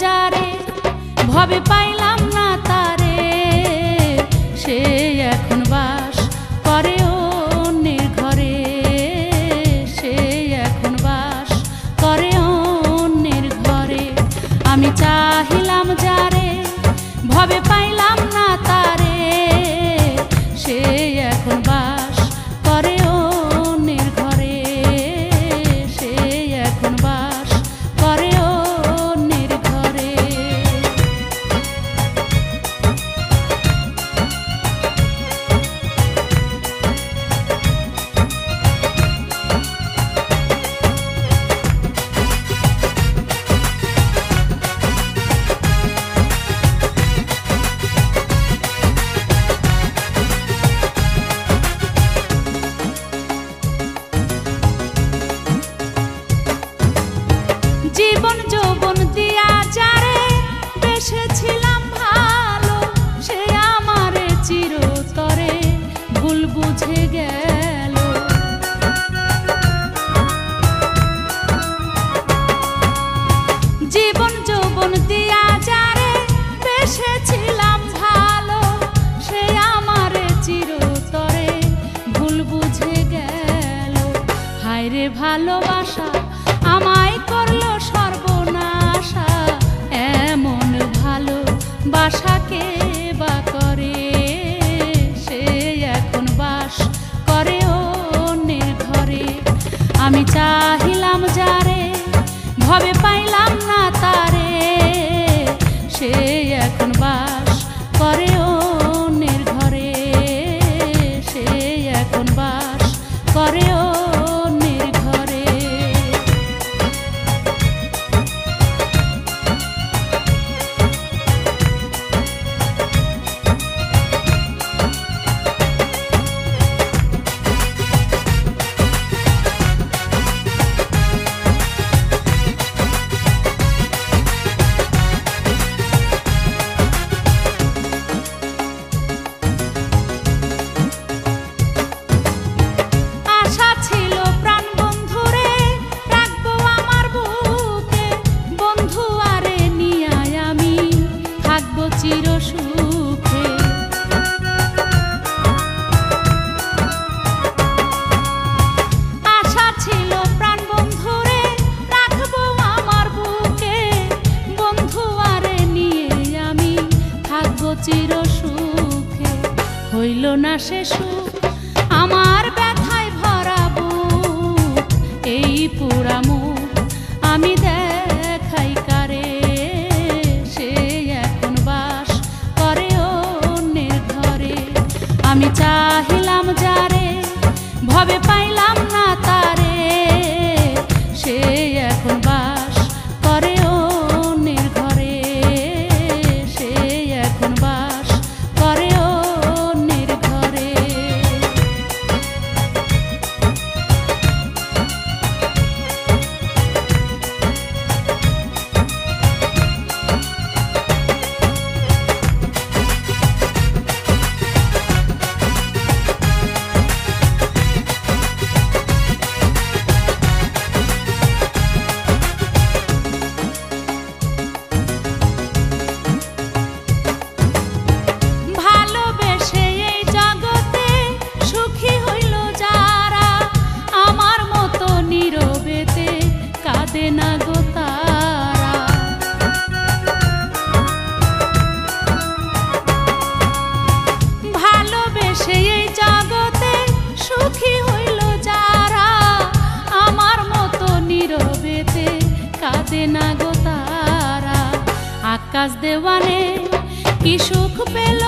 যারে ভবে পাইলাম না তারে, সে এখন বাস করে অন্যের ঘরে, সে এখন বাস করে অন্যের ঘরে। আমি চাহিলাম যারে ভবে পাইলাম না তারে, সে এখন বাস করে অন্যের ঘরে, সে এখন বাস করে অন্যের ঘরে। জীবন যৌবন দিয়া যারে বেসেছিলাম ভালো, সে আমারে চিরতরে ভুল বুঝে গেল। জীবন যৌবন দিয়া যারে বেসেছিলাম ভালো, সে আমারে চিরতরে ভুল বুঝে গেল। হায় রে ভালোবাসা আমায় করলো সর্বনাশা, এমন ভালো বাসাকে বা করে, সে এখন বাস করে অন্যের ঘরে। আমি চাহিলাম যারে ভবে পাইলাম না তারে, সে এখন বাস করে অন্যের ঘরে, সে এখন বাস করে অন্যের ঘরে। চির সুখে আশা ছিল প্রাণ বন্ধুরে রাখবো আমার বুকে, বন্ধু আরে নিয়ে আমি থাকবো চির সুখে। হইল না সে সুখ আমার ব্যথায় ভরা বুক, এই পুরা মুখ আমি দেখাই কারে, আমি চাহিলাম যারে ভবে পাইলাম না তারে, সে এখন বাস করে অন্যের ঘরে, সে এখন বাস করে অন্যের ঘরে। না গো তারা ভালোবেসে এই জগতে সুখী হইল যারা, আমার মতো নীরবেতে কাঁদে না গো তারা। আকাশ দেওয়ানে কি সুখ পেল